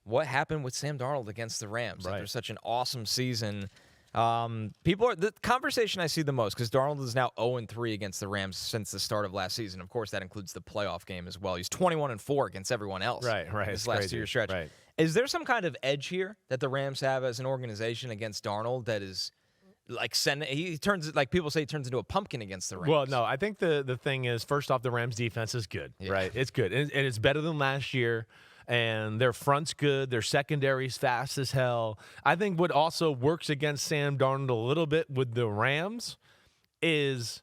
what happened with Sam Darnold against the Rams Right. after such an awesome season. The conversation I see the most, because Darnold is now 0-3 against the Rams since the start of last season. Of course, that includes the playoff game as well. He's 21-4 against everyone else. Right. This last 2-year stretch. Right. Is there some kind of edge here that the Rams have as an organization against Darnold that is like he turns, like people say, he turns into a pumpkin against the Rams? Well, no, I think the thing is, first off, the Rams defense is good, right? It's good, and it's better than last year. And their front's good. Their secondary's fast as hell. I think what also works against Sam Darnold a little bit with the Rams is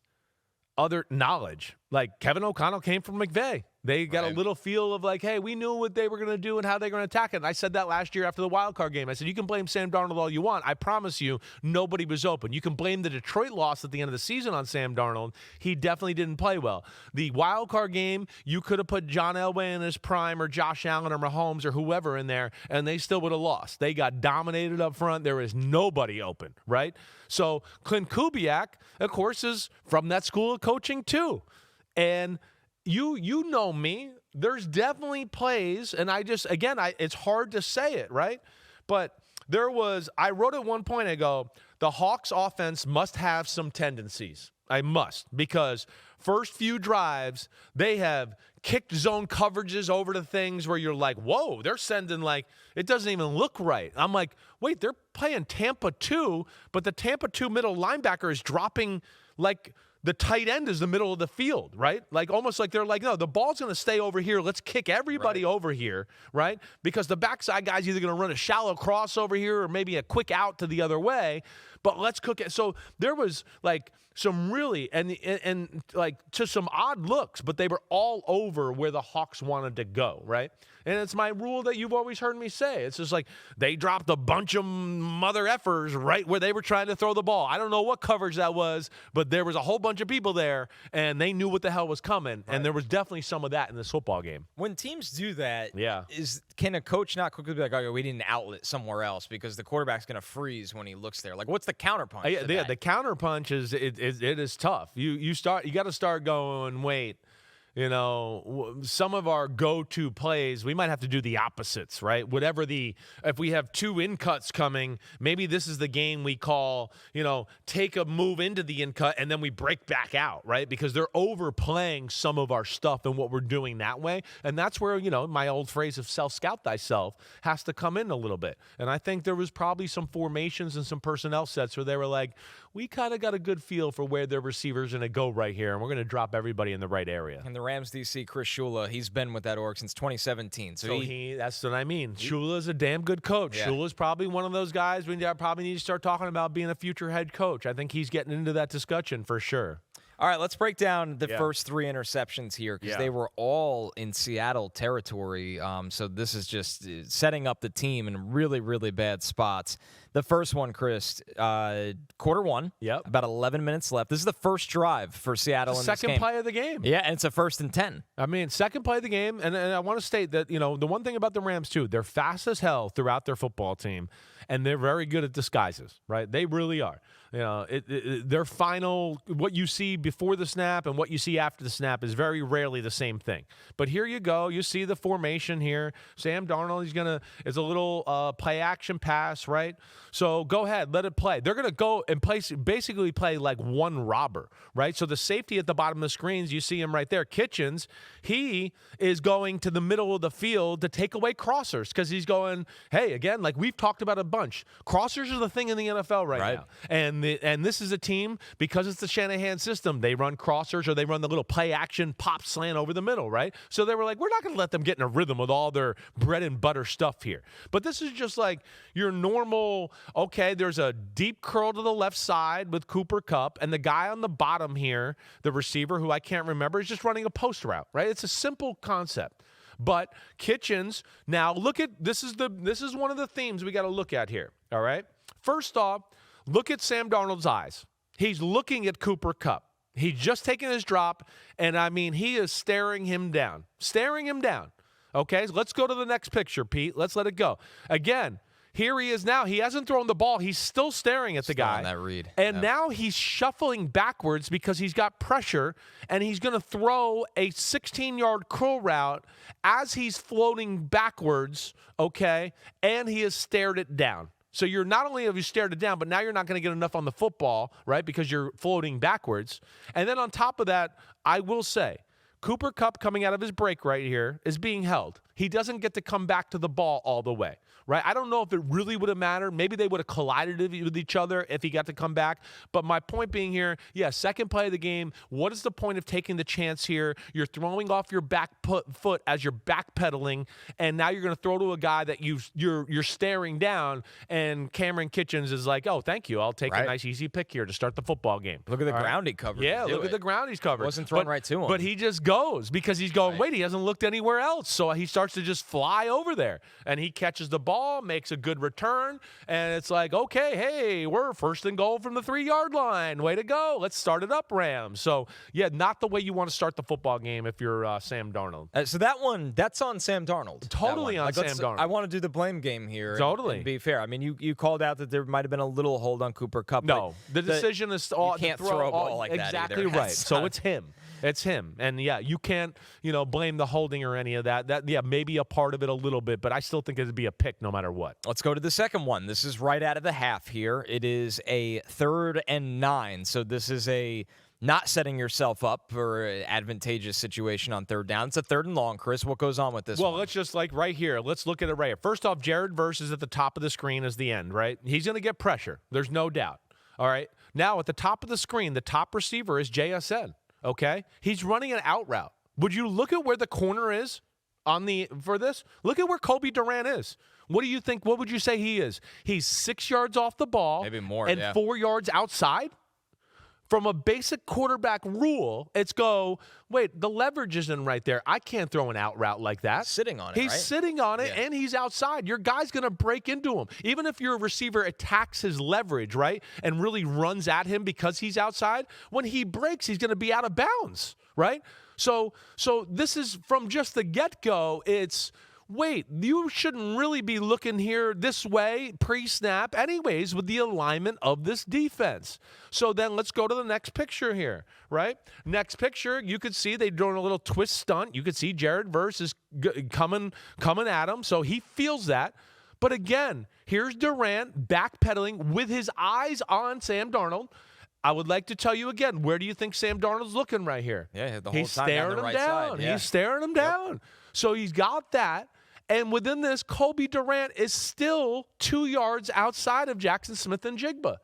other knowledge. Like Kevin O'Connell came from McVay. They got a little feel of like, hey, we knew what they were going to do and how they were going to attack it. And I said that last year after the wild card game. I said, you can blame Sam Darnold all you want. I promise you, nobody was open. You can blame the Detroit loss at the end of the season on Sam Darnold. He definitely didn't play well. The wild card game, you could have put John Elway in his prime or Josh Allen or Mahomes or whoever in there, and they still would have lost. They got dominated up front. There was nobody open, right? So Clint Kubiak, of course, is from that school of coaching too. And you know me, there's definitely plays, and it's hard to say it, right? But I wrote at one point, I go, the Hawks offense must have some tendencies. I must, because first few drives, they have kicked zone coverages over to things where you're like, whoa, they're sending it doesn't even look right. I'm like, wait, they're playing Tampa 2, but the Tampa 2 middle linebacker is dropping the tight end is the middle of the field, right? Almost like they're like, no, the ball's going to stay over here. Let's kick everybody over here, right? Because the backside guy's either going to run a shallow cross over here or maybe a quick out to the other way, but let's cook it. So there was some really, and just some odd looks, but they were all over where the Hawks wanted to go, right? And it's my rule that you've always heard me say. It's just like they dropped a bunch of mother effers right where they were trying to throw the ball. I don't know what coverage that was, but there was a whole bunch of people there, and they knew what the hell was coming. Right. And there was definitely some of that in this football game. When teams do that, yeah, can a coach not quickly be like, okay, we need an outlet somewhere else because the quarterback's going to freeze when he looks there? Like, what's the counterpunch? The counterpunch is it is tough. You got to start going, wait. Some of our go-to plays, we might have to do the opposites, right? If we have two in-cuts coming, maybe this is the game we call, take a move into the in-cut and then we break back out, right? Because they're overplaying some of our stuff and what we're doing that way. And that's where, my old phrase of self-scout thyself has to come in a little bit. And I think there was probably some formations and some personnel sets where they were like, we kind of got a good feel for where their receivers are going to go right here, and we're going to drop everybody in the right area. And the Rams DC, Chris Shula, he's been with that org since 2017. So that's what I mean. Shula's a damn good coach. Yeah. Shula's probably one of those guys we probably need to start talking about being a future head coach. I think he's getting into that discussion for sure. All right, let's break down the first 3 interceptions here because they were all in Seattle territory. So this is just setting up the team in really, really bad spots. The first one, Chris, quarter one. Yep. About 11 minutes left. This is the first drive for Seattle in this game. Second play of the game. Yeah, and it's a 1st and 10. I mean, second play of the game. And I want to state that, the one thing about the Rams, too, they're fast as hell throughout their football team, and they're very good at disguises, right? They really are. Their final, what you see before the snap and what you see after the snap is very rarely the same thing. But here you go. You see the formation here. Sam Darnold, it's a little play action pass, right? So go ahead, let it play. They're going to go and basically play like one robber, right? So the safety at the bottom of the screens, you see him right there. Kitchens, he is going to the middle of the field to take away crossers because he's going, hey, again, like we've talked about a bunch. Crossers are the thing in the NFL right now. And this is a team, because it's the Shanahan system, they run crossers or they run the little play action pop slant over the middle, right? So they were like, we're not going to let them get in a rhythm with all their bread and butter stuff here. But this is just like your normal, okay, there's a deep curl to the left side with Cooper Kupp, and the guy on the bottom here, the receiver who I can't remember, is just running a post route, right? It's a simple concept. But Kitchens, now look at, this is one of the themes we got to look at here, all right? First off, look at Sam Darnold's eyes. He's looking at Cooper Kupp. He's just taking his drop, and I mean, he is staring him down. Okay, so let's go to the next picture, Pete. Let's let it go. Again, Here he is now. He hasn't thrown the ball. He's still staring at the guy. On that read. And now he's shuffling backwards because he's got pressure, and he's going to throw a 16-yard curl route as he's floating backwards, okay, and he has stared it down. So you're not only have you stared it down, but now you're not going to get enough on the football, right, because you're floating backwards. And then on top of that, I will say, Cooper Kupp coming out of his break right here is being held. He doesn't get to come back to the ball all the way, right? I don't know if it really would have mattered. Maybe they would have collided with each other if he got to come back. But my point being here, second play of the game, what is the point of taking the chance here? You're throwing off your back foot as you're backpedaling, and now you're going to throw to a guy that you're staring down, and Cameron Kitchens is like, oh, thank you. I'll take a nice easy pick here to start the football game. Look at the ground he covered. Yeah, look at the ground he's covered. Wasn't thrown right to him. But he just goes because he's going, wait, he hasn't looked anywhere else. So he starts to just fly over there, and he catches the ball, makes a good return, and it's like, okay, hey, we're first and goal from the 3-yard line. Way to go. Let's start it up, Rams. So, not the way you want to start the football game if you're Sam Darnold. So that one, that's on Sam Darnold. Totally on Sam Darnold. I want to do the blame game here. Totally. And be fair. I mean, you called out that there might have been a little hold on Cooper Kupp. No, the decision is you can't throw a ball like that exactly either. Right. So it's him. It's him. And, you can't, blame the holding or any of that. Maybe a part of it a little bit, but I still think it'd be a pick no matter what. Let's go to the second one. This is right out of the half here. It is a 3rd and 9. So this is a not setting yourself up for an advantageous situation on 3rd down. It's a 3rd and long, Chris. What goes on with this one? Well, let's just right here. Let's look at it right here. First off, Jared Verse is at the top of the screen as the end, right? He's going to get pressure. There's no doubt. All right. Now, at the top of the screen, the top receiver is JSN. Okay? He's running an out route. Would you look at where the corner is for this? Look at where Kobe Durant is. What do you think? What would you say he is? He's 6 yards off the ball. Maybe more, and 4 yards outside? From a basic quarterback rule, it's wait, the leverage isn't right there. I can't throw an out route like that. Sitting on it, He's sitting on it, and he's outside. Your guy's going to break into him. Even if your receiver attacks his leverage, right, and really runs at him because he's outside, when he breaks, he's going to be out of bounds, right? So this is from just the get-go, it's, wait, you shouldn't really be looking here this way pre-snap anyways with the alignment of this defense. So then let's go to the next picture here, right? Next picture, you could see they're doing a little twist stunt. You could see Jared Verse is coming at him, so he feels that. But again, here's Durant backpedaling with his eyes on Sam Darnold. I would like to tell you again, where do you think Sam Darnold's looking right here? Yeah, the whole time down the right side. He's staring him down. So he's got that. And within this, Kobe Durant is still 2 yards outside of Jackson Smith and Jigba.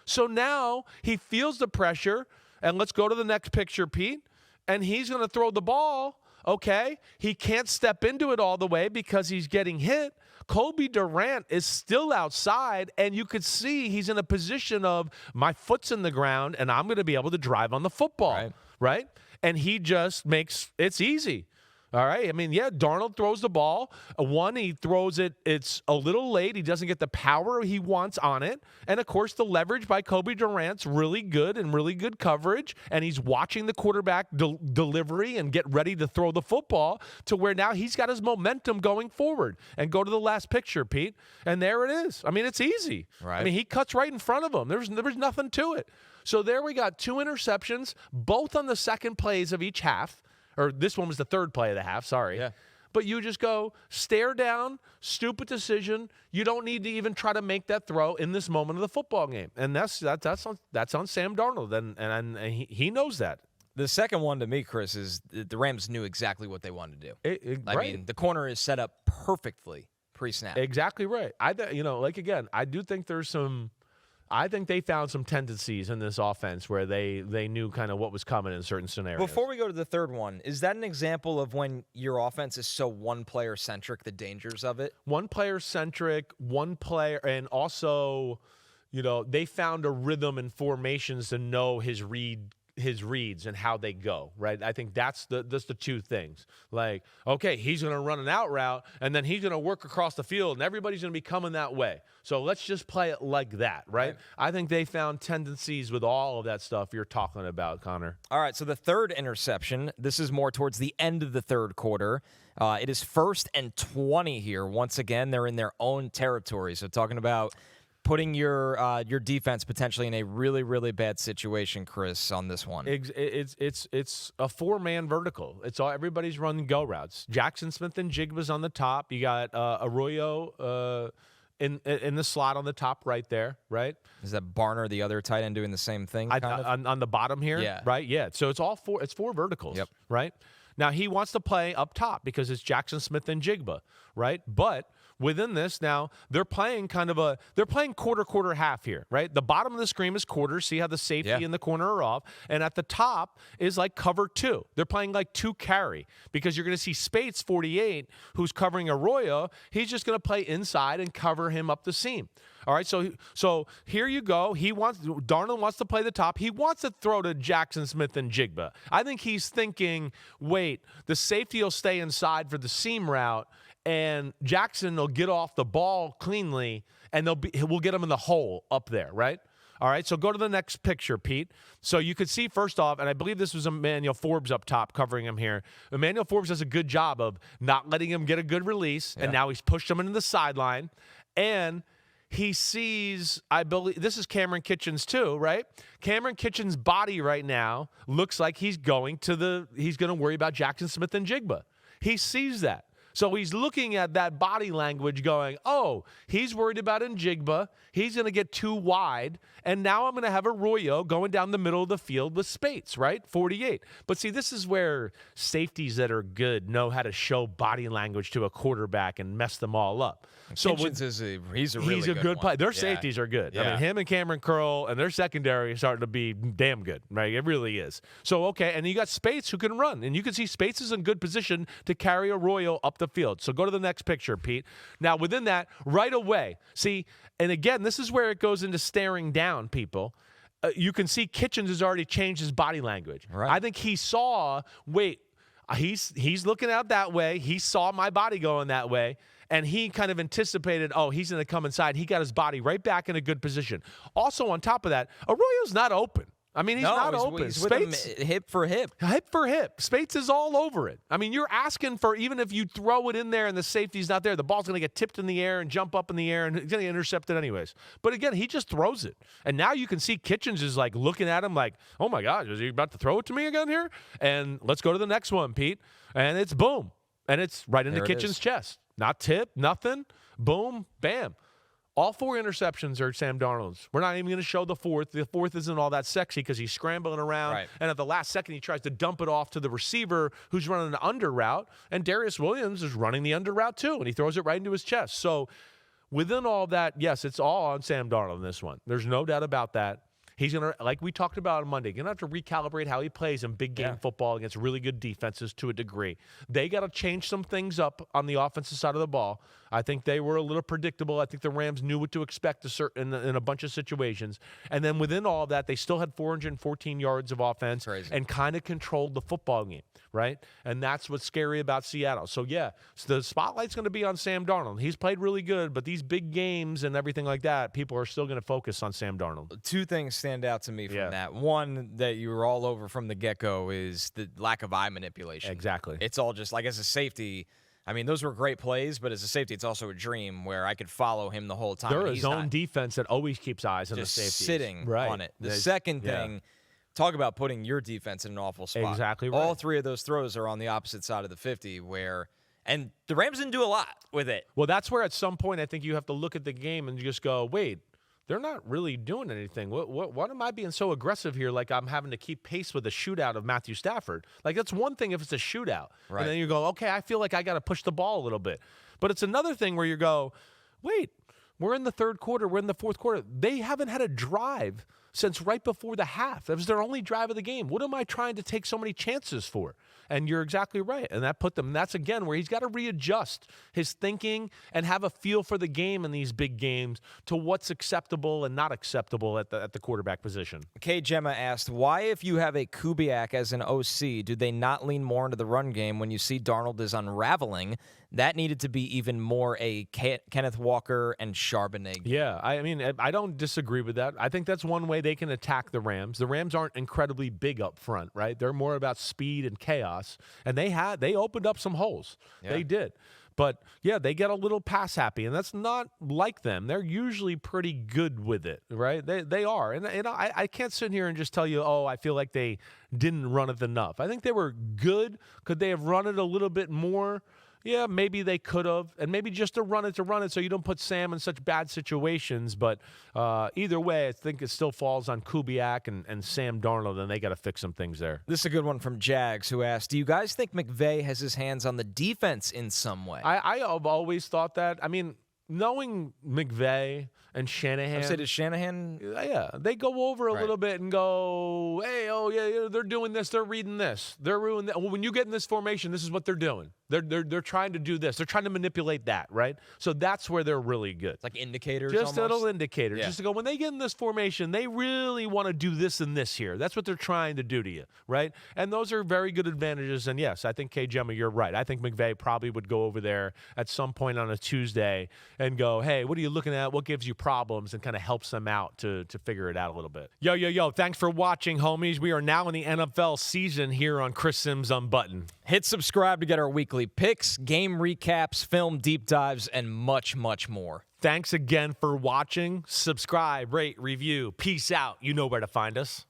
So now he feels the pressure. And let's go to the next picture, Pete. And he's going to throw the ball. Okay. He can't step into it all the way because he's getting hit. Kobe Durant is still outside, and you could see he's in a position of my foot's in the ground, and I'm going to be able to drive on the football, right? And he just makes it's easy. All right. I mean, Darnold throws the ball. He throws it. It's a little late. He doesn't get the power he wants on it. And, of course, the leverage by Kobe Durant's really good and really good coverage. And he's watching the quarterback delivery and get ready to throw the football to where now he's got his momentum going forward. And go to the last picture, Pete. And there it is. I mean, it's easy. Right. I mean, he cuts right in front of him. There was nothing to it. So there we got 2 interceptions, both on the second plays of each half. Or this one was the 3rd play of the half, sorry. Yeah. But you just go, stare down, stupid decision. You don't need to even try to make that throw in this moment of the football game. And that's on Sam Darnold, and he knows that. The second one to me, Chris, is the Rams knew exactly what they wanted to do. I mean, the corner is set up perfectly pre-snap. Exactly right. I do think there's some – I think they found some tendencies in this offense where they knew kind of what was coming in certain scenarios. Before we go to the third one, is that an example of when your offense is so one-player-centric, the dangers of it? One-player-centric, one player, and also, they found a rhythm and formations to know his read his reads and how they go, right? I think that's the two things. Like, okay, he's going to run an out route, and then he's going to work across the field, and everybody's going to be coming that way. So let's just play it like that, right? I think they found tendencies with all of that stuff you're talking about, Connor. All right, so the third interception, this is more towards the end of the third quarter. It is 1st and 20 here. Once again, they're in their own territory. So talking about putting your defense potentially in a really, really bad situation, Chris, on this one. It's a 4-man vertical. It's all everybody's running go routes. Jackson Smith and Jigba's on the top. You got Arroyo in the slot on the top right there, right? Is that Barner, the other tight end, doing the same thing? On the bottom here, yeah. Right? Yeah. So it's all four. It's 4 verticals, yep. Right? Now he wants to play up top because it's Jackson Smith and Jigba, right? But within this now, they're playing quarter, half here, right? The bottom of the screen is quarter. See how the safety in the corner are off. And at the top is like cover 2. They're playing like 2 carry because you're going to see Spates, 48, who's covering Arroyo. He's just going to play inside and cover him up the seam. All right, so here you go. Darnold wants to play the top. He wants to throw to Jackson Smith and Jigba. I think he's thinking, wait, the safety will stay inside for the seam route, and Jackson will get off the ball cleanly, and we'll get him in the hole up there, right? All right, so go to the next picture, Pete. So you could see, first off, and I believe this was Emmanuel Forbes up top covering him here. Emmanuel Forbes does a good job of not letting him get a good release, and now he's pushed him into the sideline, and he sees, I believe, this is Cameron Kitchens too, right? Cameron Kitchens' body right now looks like he's going to worry about Jackson Smith and Jigba. He sees that. So he's looking at that body language going, oh, he's worried about Njigba. He's going to get too wide. And now I'm going to have Arroyo going down the middle of the field with Spates, right? 48. But see, this is where safeties that are good know how to show body language to a quarterback and mess them all up. So he's a really good player. Their safeties are good. Yeah. I mean, him and Cameron Curl and their secondary is starting to be damn good, right? It really is. So, okay, and you got Spates who can run. And you can see Spates is in good position to carry Arroyo up the field. So go to the next picture, Pete. Now, within that, right away, see, and again, this is where it goes into staring down people. You can see Kitchens has already changed his body language. Right. I think he saw, he's looking out that way. He saw my body going that way. And he kind of anticipated, oh, he's going to come inside. He got his body right back in a good position. Also, on top of that, Arroyo's not open. I mean, he's not open. He's Spates, with him hip for hip. Hip for hip. Spates is all over it. I mean, you're asking for, even if you throw it in there and the safety's not there, the ball's going to get tipped in the air and jump up in the air and it's going to get intercepted anyways. But again, he just throws it. And now you can see Kitchens is like looking at him like, oh my gosh, is he about to throw it to me again here? And let's go to the next one, Pete. And it's boom. And it's right into Kitchens' chest. Not tip, nothing. Boom, bam. All 4 interceptions are Sam Darnold's. We're not even going to show the fourth. The fourth isn't all that sexy because he's scrambling around. Right. And at the last second, he tries to dump it off to the receiver who's running an under route. And Darius Williams is running the under route too. And he throws it right into his chest. So within all that, yes, it's all on Sam Darnold in this one. There's no doubt about that. He's going to, like we talked about on Monday, going to have to recalibrate how he plays in big game football against really good defenses to a degree. They got to change some things up on the offensive side of the ball. I think they were a little predictable. I think the Rams knew what to expect in a bunch of situations. And then within all of that, they still had 414 yards of offense and kind of controlled the football game, right? And that's what's scary about Seattle. So, yeah, the spotlight's going to be on Sam Darnold. He's played really good, but these big games and everything like that, people are still going to focus on Sam Darnold. 2 things stand out to me from that. One that you were all over from the get-go is the lack of eye manipulation. Exactly. It's all just like as a safety. I mean, those were great plays, but as a safety, it's also a dream where I could follow him the whole time. They're a zone defense that always keeps eyes on the safety. Just sitting on it. The second thing, talk about putting your defense in an awful spot. Exactly right. All 3 of those throws are on the opposite side of the 50 and the Rams didn't do a lot with it. Well, that's where at some point I think you have to look at the game and just go, wait, they're not really doing anything. What am I being so aggressive here? Like I'm having to keep pace with a shootout of Matthew Stafford. Like that's one thing if it's a shootout. Right. And then you go, okay, I feel like I got to push the ball a little bit. But it's another thing where you go, wait, we're in the third quarter. We're in the fourth quarter. They haven't had a drive since right before the half. That was their only drive of the game. What am I trying to take so many chances for? And you're exactly right. And that put them, that's again where he's got to readjust his thinking and have a feel for the game in these big games to what's acceptable and not acceptable at the quarterback position. K. Gemma asked, why, if you have a Kubiak as an OC, do they not lean more into the run game when you see Darnold is unraveling? That needed to be even more a Kenneth Walker and Charbonnet. Yeah, I mean, I don't disagree with that. I think that's one way they can attack the Rams. The Rams aren't incredibly big up front, right? They're more about speed and chaos, and they opened up some holes. Yeah. They did. But, yeah, they get a little pass happy, and that's not like them. They're usually pretty good with it, right? They are. And I can't sit here and just tell you, oh, I feel like they didn't run it enough. I think they were good. Could they have run it a little bit more? Yeah, maybe they could have, and maybe just to run it so you don't put Sam in such bad situations. But either way, I think it still falls on Kubiak and Sam Darnold, and they got to fix some things there. This is a good one from Jags, who asked, do you guys think McVay has his hands on the defense in some way? I have always thought that. I mean, knowing McVay and Shanahan. I said, is Shanahan? Yeah, they go over a little bit and go, hey, oh, yeah, they're doing this, they're reading this, they're ruining that. Well, when you get in this formation, this is what they're doing. They're trying to do this. They're trying to manipulate that, right? So that's where they're really good. It's like indicators just almost? Little indicators. Yeah. Just to go, when they get in this formation, they really want to do this and this here. That's what they're trying to do to you, right? And those are very good advantages. And, yes, I think, K. Gemma, you're right. I think McVay probably would go over there at some point on a Tuesday and go, hey, what are you looking at? What gives you problems? And kind of helps them out to figure it out a little bit. Yo. Thanks for watching, homies. We are now in the NFL season here on Chris Simms Unbuttoned. Hit subscribe to get our weekly picks, game recaps, film deep dives, and much, much more. Thanks again for watching. Subscribe, rate, review. Peace out. You know where to find us.